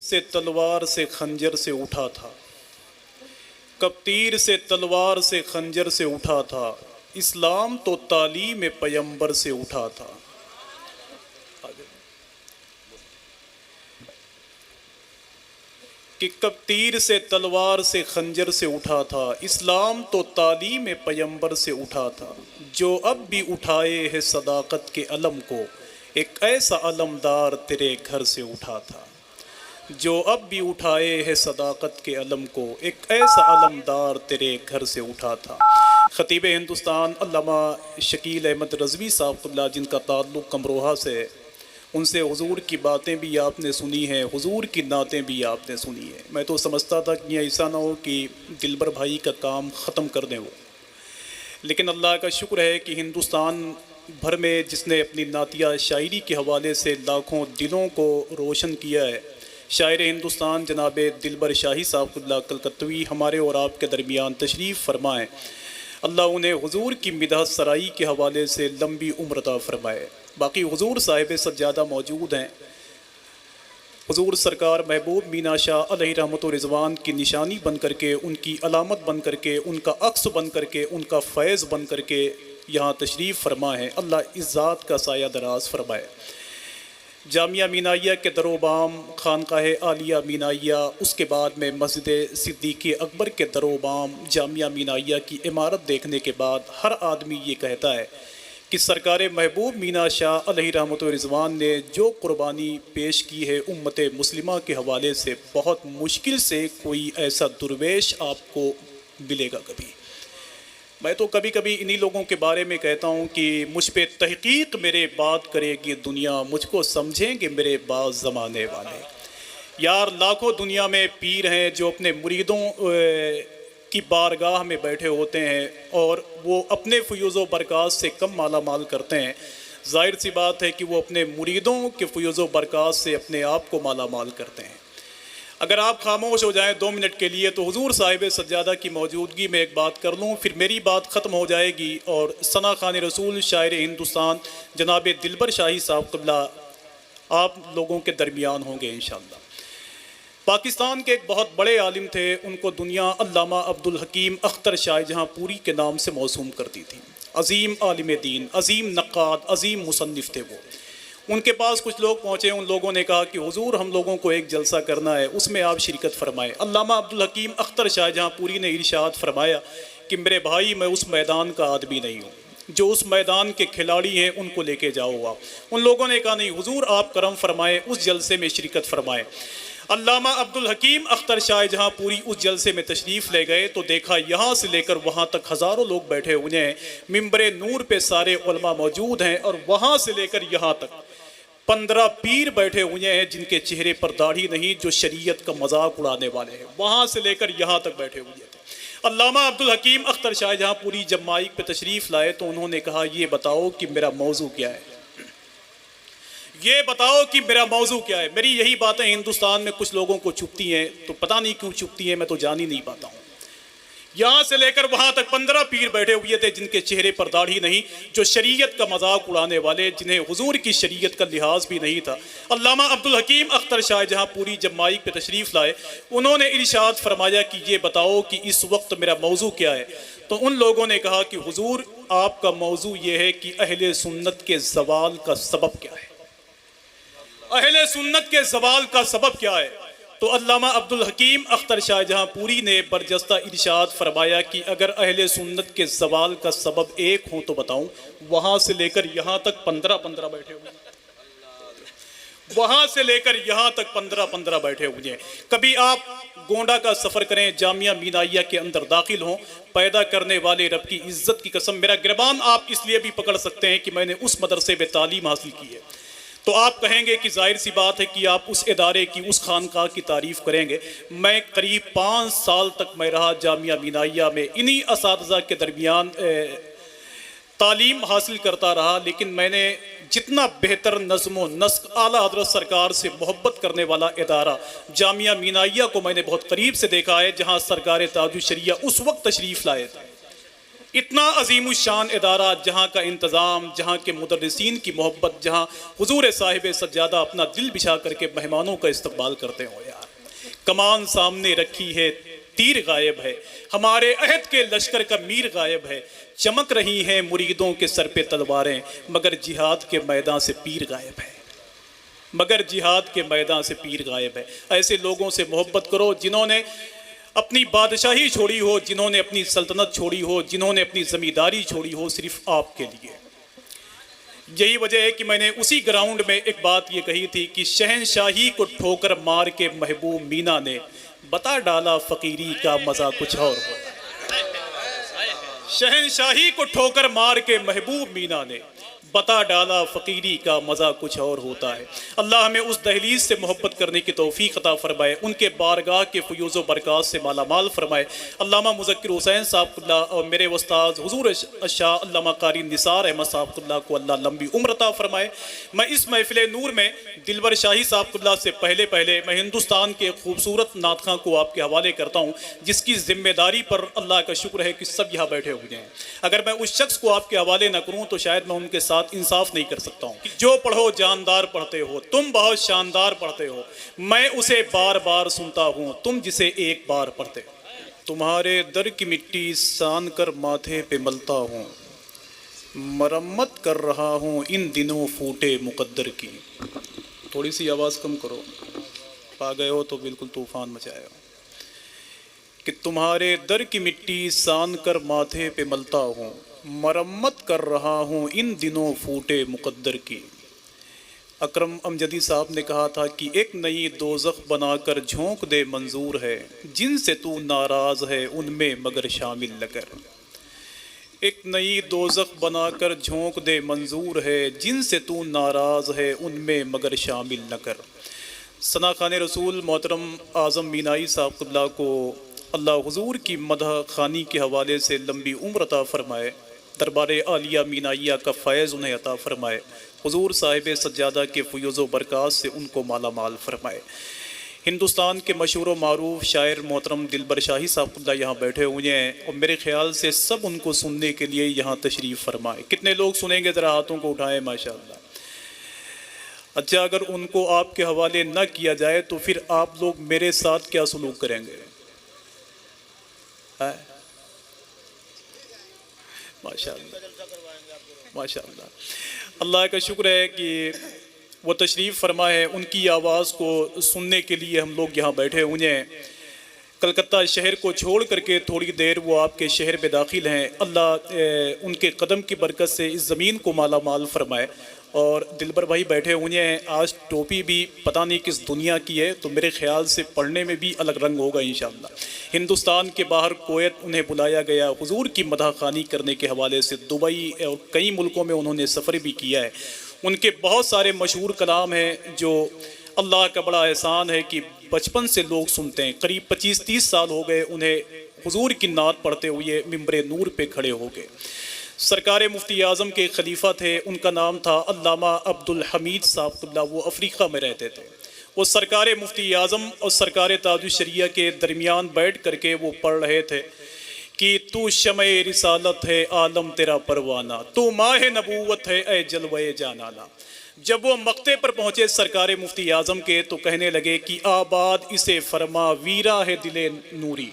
سے تلوار سے خنجر سے اٹھا تھا، کب تیر سے تلوار سے خنجر سے اٹھا تھا، اسلام تو تعلیم پیمبر سے اٹھا تھا۔ کہ کب تیر سے تلوار سے خنجر سے اٹھا تھا، اسلام تو تعلیم پیمبر سے اٹھا تھا۔ جو اب بھی اٹھائے ہے صداقت کے علم کو، ایک ایسا علمدار تیرے گھر سے اٹھا تھا۔ جو اب بھی اٹھائے ہے صداقت کے علم کو، ایک ایسا علمدار تیرے گھر سے اٹھا تھا۔ خطیب ہندوستان علامہ شکیل احمد رضوی صاحب اللہ، جن کا تعلق امروہہ سے ہے، ان سے حضور کی باتیں بھی آپ نے سنی ہیں، حضور کی نعتیں بھی آپ نے سنی ہیں۔ میں تو سمجھتا تھا کہ یہ ایسا نہ ہو کہ دلبر بھائی کا کام ختم کر دیں وہ، لیکن اللہ کا شکر ہے کہ ہندوستان بھر میں جس نے اپنی نعتیہ شاعری کے حوالے سے لاکھوں دلوں کو روشن کیا ہے، شاعر ہندوستان جناب دلبر شاہی صاحب اللہ کلکتوی ہمارے اور آپ کے درمیان تشریف فرمائیں۔ اللہ انہیں حضور کی مدحت سرائی کے حوالے سے لمبی عمر عطا فرمائے۔ باقی حضور صاحب سجادہ موجود ہیں، حضور سرکار محبوب مینا شاہ علیہ رحمت و رضوان کی نشانی بن کر کے، ان کی علامت بن کر کے، ان کا عکس بن کر کے، ان کا فیض بن کر کے یہاں تشریف فرما ہے۔ اللہ اس ذات کا سایہ دراز فرمائے۔ جامعہ مینائیہ کے در و بام، خانقاہ عالیہ مینائیہ، اس کے بعد میں مسجد صدیق اکبر کے در و بام، جامعہ مینائیہ کی عمارت دیکھنے کے بعد ہر آدمی یہ کہتا ہے کہ سرکار محبوب مینا شاہ علیہ رحمت و رضوان نے جو قربانی پیش کی ہے امت مسلمہ کے حوالے سے، بہت مشکل سے کوئی ایسا درویش آپ کو ملے گا کبھی۔ میں تو کبھی کبھی انہی لوگوں کے بارے میں کہتا ہوں کہ مجھ پہ تحقیق میرے بات کرے گی دنیا، مجھ کو سمجھیں گے میرے بعض زمانے والے۔ یار لاکھوں دنیا میں پیر ہیں جو اپنے مریدوں کی بارگاہ میں بیٹھے ہوتے ہیں اور وہ اپنے فیوز و برکات سے کم مالا مال کرتے ہیں۔ ظاہر سی بات ہے کہ وہ اپنے مریدوں کے فیوز و برکات سے اپنے آپ کو مالا مال کرتے ہیں۔ اگر آپ خاموش ہو جائیں 2 منٹ کے لیے تو حضور صاحب سجادہ کی موجودگی میں ایک بات کر لوں، پھر میری بات ختم ہو جائے گی اور ثنا خان رسول شاعر ہندوستان جناب دلبر شاہی صاحب قبلہ آپ لوگوں کے درمیان ہوں گے انشاءاللہ۔ پاکستان کے ایک بہت بڑے عالم تھے، ان کو دنیا علامہ عبدالحکیم اختر شاہ جہاں پوری کے نام سے موسوم کرتی تھی۔ عظیم عالم دین، عظیم نقاد، عظیم مصنف تھے وہ۔ ان کے پاس کچھ لوگ پہنچے، ان لوگوں نے کہا کہ حضور ہم لوگوں کو ایک جلسہ کرنا ہے، اس میں آپ شرکت فرمائیں۔ علامہ عبدالحکیم اختر شاہ جہاں پوری نے ارشاد فرمایا کہ میرے بھائی میں اس میدان کا آدمی نہیں ہوں، جو اس میدان کے کھلاڑی ہیں ان کو لے کے جاؤ آپ۔ ان لوگوں نے کہا نہیں حضور آپ کرم فرمائیں، اس جلسے میں شرکت فرمائیں۔ علامہ عبدالحکیم اختر شاہ جہاں پوری اس جلسے میں تشریف لے گئے تو دیکھا یہاں سے لے کر وہاں تک ہزاروں لوگ بیٹھے ہوئے ہیں، ممبر نور پہ سارے علماء موجود ہیں، اور وہاں سے لے کر یہاں تک 15 پیر بیٹھے ہوئے ہیں جن کے چہرے پر داڑھی نہیں، جو شریعت کا مذاق اڑانے والے ہیں، وہاں سے لے کر یہاں تک بیٹھے ہوئے تھے۔ علامہ عبدالحکیم اختر شاہ جہاں پوری جب مائک پہ تشریف لائے تو انہوں نے کہا یہ بتاؤ کہ میرا موضوع کیا ہے، یہ بتاؤ کہ میرا موضوع کیا ہے۔ میری یہی باتیں ہندوستان میں کچھ لوگوں کو چبھتی ہیں، تو پتہ نہیں کیوں چبھتی ہیں، میں تو جان ہی نہیں پاتا ہوں۔ یہاں سے لے کر وہاں تک 15 پیر بیٹھے ہوئے تھے جن کے چہرے پر داڑھی نہیں، جو شریعت کا مذاق اڑانے والے، جنہیں حضور کی شریعت کا لحاظ بھی نہیں تھا۔ علامہ عبدالحکیم اختر شاہ جہاں پوری جب مائک پہ تشریف لائے انہوں نے ارشاد فرمایا کہ یہ بتاؤ کہ اس وقت میرا موضوع کیا ہے۔ تو ان لوگوں نے کہا کہ حضور آپ کا موضوع یہ ہے کہ اہل سنت کے زوال کا سبب کیا ہے، اہل سنت کے زوال کا سبب کیا ہے۔ تو علامہ عبدالحکیم اختر شاہ جہاں پوری نے برجستہ ارشاد فرمایا کہ اگر اہل سنت کے زوال کا سبب ایک ہو تو بتاؤں، وہاں سے لے کر یہاں تک 15 بیٹھے ہوئے ہیں، وہاں سے لے کر یہاں تک 15 بیٹھے ہوئے ہیں۔ کبھی آپ گونڈا کا سفر کریں، جامعہ مینائیہ کے اندر داخل ہوں، پیدا کرنے والے رب کی عزت کی قسم میرا گربان آپ اس لیے بھی پکڑ سکتے ہیں کہ میں نے اس مدرسے میں تعلیم حاصل کی ہے، تو آپ کہیں گے کہ ظاہر سی بات ہے کہ آپ اس ادارے کی، اس خانقاہ کی تعریف کریں گے۔ میں قریب 5 سال تک میں رہا جامعہ مینائیہ میں، انہی اساتذہ کے درمیان تعلیم حاصل کرتا رہا، لیکن میں نے جتنا بہتر نظم و نسق اعلیٰ حضرت سرکار سے محبت کرنے والا ادارہ جامعہ مینائیہ کو میں نے بہت قریب سے دیکھا ہے، جہاں سرکار تاج الشریعہ اس وقت تشریف لائے تھے۔ اتنا عظیم الشان ادارہ جہاں کا انتظام، جہاں کے مدرسین کی محبت، جہاں حضور صاحب سجادہ اپنا دل بچھا کر کے مہمانوں کا استقبال کرتے ہو یار۔ کمان سامنے رکھی ہے تیر غائب ہے، ہمارے عہد کے لشکر کا میر غائب ہے، چمک رہی ہیں مریدوں کے سر پہ تلواریں، مگر جہاد کے میدان سے پیر غائب ہے، مگر جہاد کے میدان سے پیر غائب ہے۔ ایسے لوگوں سے محبت کرو جنہوں نے اپنی بادشاہی چھوڑی ہو، جنہوں نے اپنی سلطنت چھوڑی ہو، جنہوں نے اپنی زمینداری چھوڑی ہو صرف آپ کے لیے۔ یہی وجہ ہے کہ میں نے اسی گراؤنڈ میں ایک بات یہ کہی تھی کہ شہنشاہی کو ٹھوکر مار کے محبوب مینا نے بتا ڈالا فقیری کا مزہ کچھ اور ہو۔ شہنشاہی کو ٹھوکر مار کے محبوب مینا نے بتا ڈالا فقیری کا مزہ کچھ اور ہوتا ہے۔ اللہ ہمیں اس دہلیز سے محبت کرنے کی توفیق عطا فرمائے، ان کے بارگاہ کے فیوز و برکات سے مالا مال فرمائے۔ علامہ مذکر حسین صاحب اللہ اور میرے استاد حضور الشاہ علامہ قاری نثار احمد صاحب اللہ کو اللہ لمبی عمر عطا فرمائے۔ میں اس محفل نور میں دلبر شاہی صاحب اللہ سے پہلے میں ہندوستان کے خوبصورت نعت خواں کو آپ کے حوالے کرتا ہوں، جس کی ذمہ داری پر اللہ کا شکر ہے کہ سب یہاں بیٹھے ہوئے ہیں۔ اگر میں اس شخص کو آپ کے حوالے نہ کروں تو شاید میں ان کے ساتھ انصاف نہیں کر سکتا ہوں۔ جو پڑھو جاندار پڑھتے ہو، تم بہت شاندار پڑھتے ہو، میں اسے بار بار سنتا ہوں، تم جسے ایک بار پڑھتے ہو۔ تمہارے در کی مٹی سان کر ماتھے پہ ملتا ہوں، مرمت کر رہا ہوں ان دنوں پھوٹے مقدر کی۔ تھوڑی سی آواز کم کرو، پا گئے ہو تو بالکل طوفان مچائے ہو۔ کہ تمہارے در کی مٹی سان کر ماتھے پہ ملتا ہوں، مرمت کر رہا ہوں ان دنوں پھوٹے مقدر کی۔ اکرم امجدی صاحب نے کہا تھا کہ ایک نئی دوزخ بنا کر جھونک دے منظور ہے، جن سے تو ناراض ہے ان میں مگر شامل نہ کر۔ ایک نئی دوزخ بنا کر جھونک دے منظور ہے، جن سے تو ناراض ہے ان میں مگر شامل نہ کر۔ ثنا خان رسول محترم اعظم مینائی صاحب اللہ کو اللہ حضور کی مدح خوانی کے حوالے سے لمبی عمر عطا فرمائے، دربار عالیہ مینائیہ کا فیض انہیں عطا فرمائے، حضور صاحب سجادہ کے فیوز و برکات سے ان کو مالا مال فرمائے۔ ہندوستان کے مشہور و معروف شاعر محترم دلبر شاہی صاحب اللہ یہاں بیٹھے ہوئے ہیں، اور میرے خیال سے سب ان کو سننے کے لیے یہاں تشریف فرمائے۔ کتنے لوگ سنیں گے ذرا ہاتھوں کو اٹھائیں ماشاءاللہ۔ اچھا، اگر ان کو آپ کے حوالے نہ کیا جائے تو پھر آپ لوگ میرے ساتھ کیا سلوک کریں گے؟ ماشاءاللہ ماشاءاللہ۔ اللہ کا شکر ہے کہ وہ تشریف فرما ہے، ان کی آواز کو سننے کے لیے ہم لوگ یہاں بیٹھے ہوئے ہیں۔ کلکتہ شہر کو چھوڑ کر کے تھوڑی دیر وہ آپ کے شہر میں داخل ہیں۔ اللہ ان کے قدم کی برکت سے اس زمین کو مالا مال فرمائے۔ اور دلبر بھائی بیٹھے ہوئے ہیں، آج ٹوپی بھی پتہ نہیں کس دنیا کی ہے، تو میرے خیال سے پڑھنے میں بھی الگ رنگ ہوگا انشاءاللہ۔ ہندوستان کے باہر کویت انہیں بلایا گیا حضور کی مدح خوانی کرنے کے حوالے سے، دبئی اور کئی ملکوں میں انہوں نے سفر بھی کیا ہے۔ ان کے بہت سارے مشہور کلام ہیں جو اللہ کا بڑا احسان ہے کہ بچپن سے لوگ سنتے ہیں۔ قریب 25-30 سال ہو گئے انہیں حضور کی نعت پڑھتے ہوئے ممبر نور پہ کھڑے ہو گئے۔ سرکار مفتی اعظم کے خلیفہ تھے، ان کا نام تھا علامہ عبدالحمید صاحب اللہ، وہ افریقہ میں رہتے تھے۔ وہ سرکار مفتی اعظم اور سرکار تاج الشریعہ کے درمیان بیٹھ کر کے وہ پڑھ رہے تھے کہ تو شمع رسالت ہے عالم تیرا پروانہ، تو ماہ نبوت ہے اے جلوے جانانا۔ جب وہ مقطع پر پہنچے سرکار مفتی اعظم کے تو کہنے لگے کہ آباد اسے فرما ویرا ہے دل نوری۔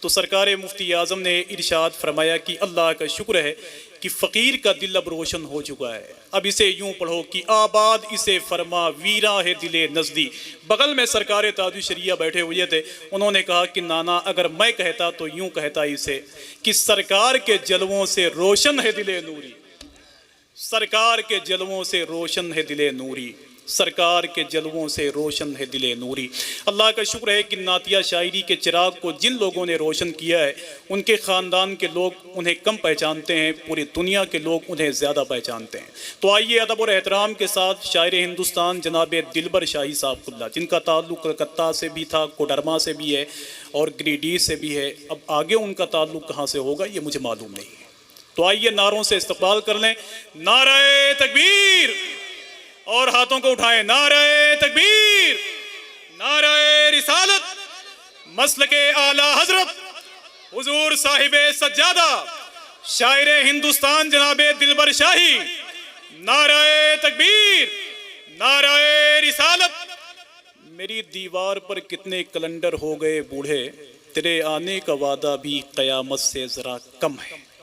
تو سرکار مفتی اعظم نے ارشاد فرمایا کہ اللہ کا شکر ہے کہ فقیر کا دل اب روشن ہو چکا ہے، اب اسے یوں پڑھو کہ آباد اسے فرما ویرا ہے دل نزدی۔ بغل میں سرکار تاج الشریعہ بیٹھے ہوئے تھے، انہوں نے کہا کہ نانا اگر میں کہتا تو یوں کہتا اسے کہ سرکار کے جلووں سے روشن ہے دل نوری، سرکار کے جلووں سے روشن ہے دل نوری، سرکار کے جلووں سے روشن ہے دل نوری۔ اللہ کا شکر ہے کہ نعتیہ شاعری کے چراغ کو جن لوگوں نے روشن کیا ہے ان کے خاندان کے لوگ انہیں کم پہچانتے ہیں، پوری دنیا کے لوگ انہیں زیادہ پہچانتے ہیں۔ تو آئیے ادب اور احترام کے ساتھ شاعر ہندوستان جناب دلبر شاہی صاحب اللہ، جن کا تعلق کلکتہ سے بھی تھا، کوڈرما سے بھی ہے اور گریڈی سے بھی ہے، اب آگے ان کا تعلق کہاں سے ہوگا یہ مجھے معلوم نہیں ہے۔ تو آئیے نعروں سے استقبال کر لیں۔ نعرہ تکبیر، اور ہاتھوں کو اٹھائیں، نعرہ تکبیر، نعرہ رسالت، مسلک اعلی حضرت حضور صاحب سجادہ شاعر ہندوستان جناب دلبر شاہی، نعرہ تکبیر، نعرہ رسالت۔ میری دیوار پر کتنے کیلنڈر ہو گئے بوڑھے، تیرے آنے کا وعدہ بھی قیامت سے ذرا کم ہے۔